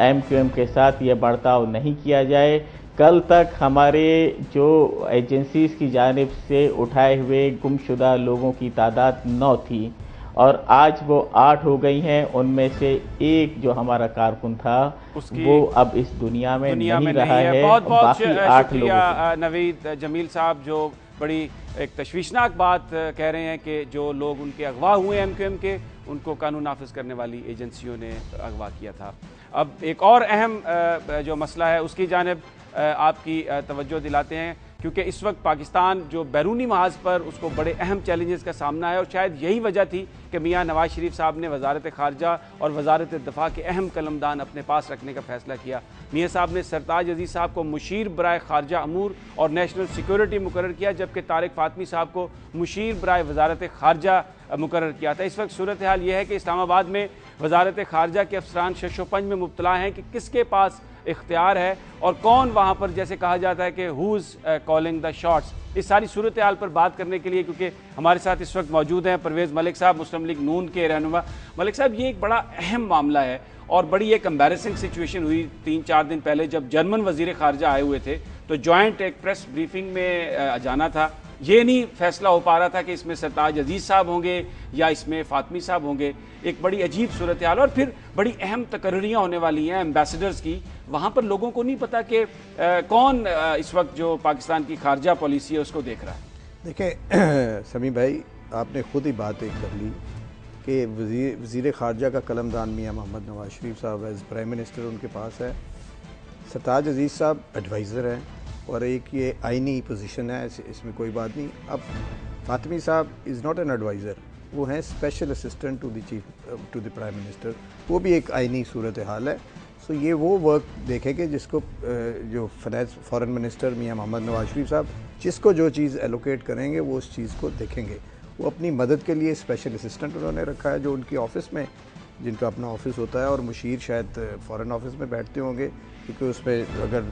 MQM के साथ ये बर्ताव नहीं किया जाए। कल तक हमारे जो एजेंसीज़ की जानिब से उठाए हुए गुमशुदा लोगों की तादाद 9 थी और आज वो 8 हो गई हैं। उनमें से एक जो हमारा कारकुन था वो अब इस दुनिया में नहीं रहा है। बहुत बहुत बाकी 8 शुक्रिया नवीद जमील साहब, जो बड़ी एक तशवीशनाक बात कह रहे हैं कि जो लोग उनके अगवा हुए MQM के, उनको कानून नाफिज करने वाली एजेंसियों ने अगवा किया था। अब एक और अहम जो मसला है उसकी जानिब आपकी तवज्जो दिलाते हैं, क्योंकि इस वक्त पाकिस्तान जो बैरूनी महाज पर उसको बड़े अहम चैलेंजेस का सामना है और शायद यही वजह थी कि मियाँ नवाज शरीफ साहब ने वजारत खारजा और वजारत दफा के अहम कलमदान अपने पास रखने का फैसला किया। मियाँ साहब ने सरताज अजीज़ साहब को मुशीर बराए खारजा अमूर और नेशनल सिक्योरिटी मुकर्रर किया, जबकि तारिक फातमी साहब को मुशीर बराए वजारत खारजा मुकर्रर किया था। इस वक्त सूरत हाल यह है कि इस्लामाबाद में वजारत खारजा के अफसरान शशोपंज में मुब्तला हैं कि किसके पास इख्तियार है और कौन वहाँ पर, जैसे कहा जाता है कि who is calling the shots. इस सारी सूरत हाल पर बात करने के लिए क्योंकि हमारे साथ इस वक्त मौजूद हैं परवेज़ मलिक साहब, मुस्लिम लीग नून के रहनुमा। मलिक साहब, ये एक बड़ा अहम मामला है और बड़ी एक एम्बैरेसिंग सिचुएशन हुई 3-4 दिन पहले जब जर्मन वज़ीर ख़ारजा आए हुए थे, तो जॉइंट एक प्रेस ब्रीफिंग में जाना था। ये नहीं फैसला हो पा रहा था कि इसमें सरताज अजीज़ साहब होंगे या इसमें फातमी साहब होंगे। एक बड़ी अजीब सूरत हाल, और फिर बड़ी अहम तकर्रियाँ होने वाली हैं एम्बेसडर्स की। वहाँ पर लोगों को नहीं पता कि कौन इस वक्त जो पाकिस्तान की खारजा पॉलिसी है उसको देख रहा है। देखें समी भाई, आपने खुद ही बात एक कर ली कि वज़ीर ख़ारजा का कलमदान मियाँ मोहम्मद नवाज शरीफ साहब एज़ प्राइम मिनिस्टर उनके पास है, सरताज अजीज़ साहब एडवाइज़र हैं और एक ये आइनी पोजीशन है, इसमें कोई बात नहीं। अब फातमी साहब इज़ नॉट एन एडवाइज़र, वो हैं special assistant to the prime minister, वो भी एक आइनी सूरत हाल है। सो ये वो वर्क देखेंगे जिसको जो फाइनेंस फॉरेन मिनिस्टर मियाँ मोहम्मद नवाज शरीफ साहब जिसको जो चीज़ एलोकेट करेंगे वो उस चीज़ को देखेंगे। वो अपनी मदद के लिए स्पेशल असिस्टेंट उन्होंने रखा है जो उनकी ऑफ़िस में, जिनका अपना ऑफिस होता है, और मुशीर शायद फॉरेन ऑफिस में बैठते होंगे क्योंकि उस पर अगर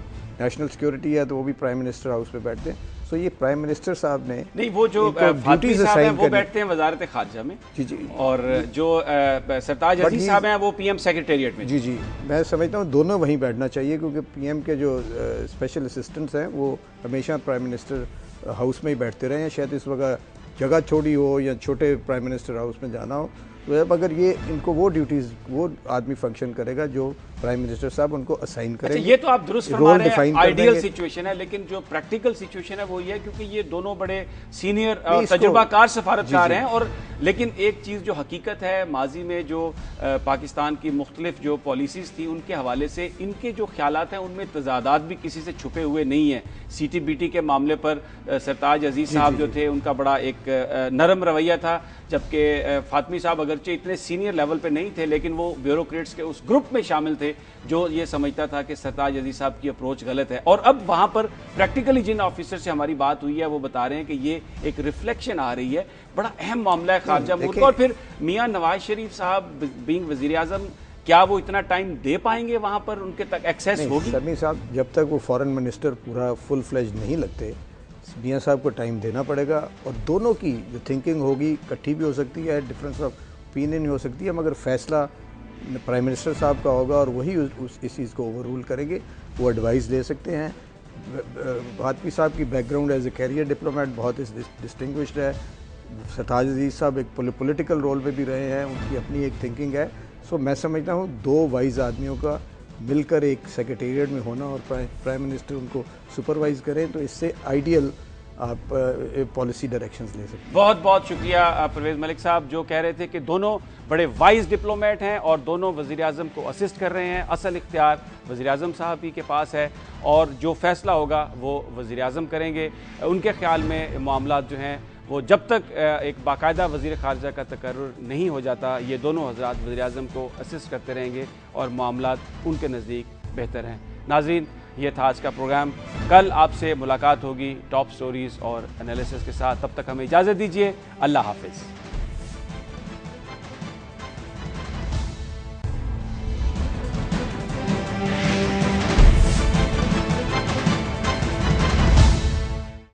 नेशनल सिक्योरिटी है तो वो भी प्राइम मिनिस्टर हाउस में बैठते हैं। सो ये प्राइम मिनिस्टर साहब ने नहीं, वो जो फातमी साहब हैं वो बैठते हैं वजारत खारजा में, जी जी, और जो सरताज अजीज़ साहब हैं वो PM सेक्रेटेरिएट में। जी जी, मैं समझता हूँ दोनों वहीं बैठना चाहिए क्योंकि PM के जो स्पेशल असिस्टेंट्स हैं वो हमेशा प्राइम मिनिस्टर हाउस में ही बैठते रहे हैं। शायद इस वक्त जगह छोड़ी हो या छोटे प्राइम मिनिस्टर हाउस में जाना हो, तो अब अगर ये इनको वो ड्यूटीज़ वो आदमी फंक्शन करेगा जो प्राइम मिनिस्टर साहब उनको असाइन करेंगे। अच्छा, ये तो आप दुरुस्त फरमा रहे हैं, आइडियल सिचुएशन है, लेकिन जो प्रैक्टिकल सिचुएशन है वो ये है क्योंकि ये दोनों बड़े सीनियर तजुर्बाकार सफारतकार हैं। और लेकिन एक चीज़ जो हकीकत है, माजी में जो पाकिस्तान की मुख्तलिफ जो पॉलिसीज़ थी उनके हवाले से इनके जो ख्यालात हैं उनमें तजादात भी किसी से छुपे हुए नहीं हैं। CTBT के मामले पर सरताज अजीज़ साहब जो थे उनका बड़ा एक नरम रवैया था, जबकि फातमी साहब अगरचे इतने सीनियर लेवल पे नहीं थे लेकिन वो ब्यूरोक्रेट्स के उस ग्रुप में शामिल थे जो ये समझता था कि सरताज अजीज़ साहब की अप्रोच गलत है। और अब वहाँ पर प्रैक्टिकली जिन ऑफिसर से हमारी बात हुई है वो बता रहे हैं कि ये एक रिफ्लेक्शन आ रही है, बड़ा अहम मामला है खारजा मुल्क। और फिर मियाँ नवाज शरीफ साहब बीइंग वज़ीर आज़म, क्या वो इतना टाइम दे पाएंगे, वहाँ पर उनके तक एक्सेस होगी? समी साहब जब तक वो फॉरेन मिनिस्टर पूरा फुल फ्लेज नहीं लगते, मियाँ साहब को टाइम देना पड़ेगा और दोनों की जो थिंकिंग होगी इकट्ठी भी हो सकती है, डिफरेंस ऑफ ओपिनियन हो सकती है, मगर फैसला प्राइम मिनिस्टर साहब का होगा और वही इस चीज़ को ओवर रूल करेंगे। वो एडवाइस दे सकते हैं। फातमी साहब की background as a career diplomat बहुत डिस्टिंग्विश्ड है। सरताज अजीज़ साहब एक पॉलिटिकल रोल पे भी रहे हैं, उनकी अपनी एक थिंकिंग है। सो मैं समझता हूँ 2 वाइज आदमियों का मिलकर एक सेक्रेटेरिएट में होना और प्राइम मिनिस्टर उनको सुपरवाइज करें, तो इससे आइडियल आप पॉलिसी डायरेक्शंस ले सकते हैं। बहुत बहुत शुक्रिया परवेज़ मलिक साहब, जो कह रहे थे कि दोनों बड़े वाइज डिप्लोमेट हैं और दोनों वज़ीर आज़म को असिस्ट कर रहे हैं। असल इख्तियार वज़ीर आज़म साहब ही के पास है और जो फैसला होगा वो वज़ीर आज़म करेंगे। उनके ख्याल में मामलात जो हैं वो जब तक एक बाकायदा वज़ीर ख़ारजा का तकर्रुर नहीं हो जाता, ये दोनों हज़रात वज़ीर आज़म को असिस्ट करते रहेंगे और मामलात उनके नज़दीक बेहतर हैं। नाज़रीन, ये था आज का प्रोग्राम। कल आपसे मुलाकात होगी टॉप स्टोरीज़ और एनालिसिस के साथ। तब तक हमें इजाज़त दीजिए। अल्लाह हाफ़िज़।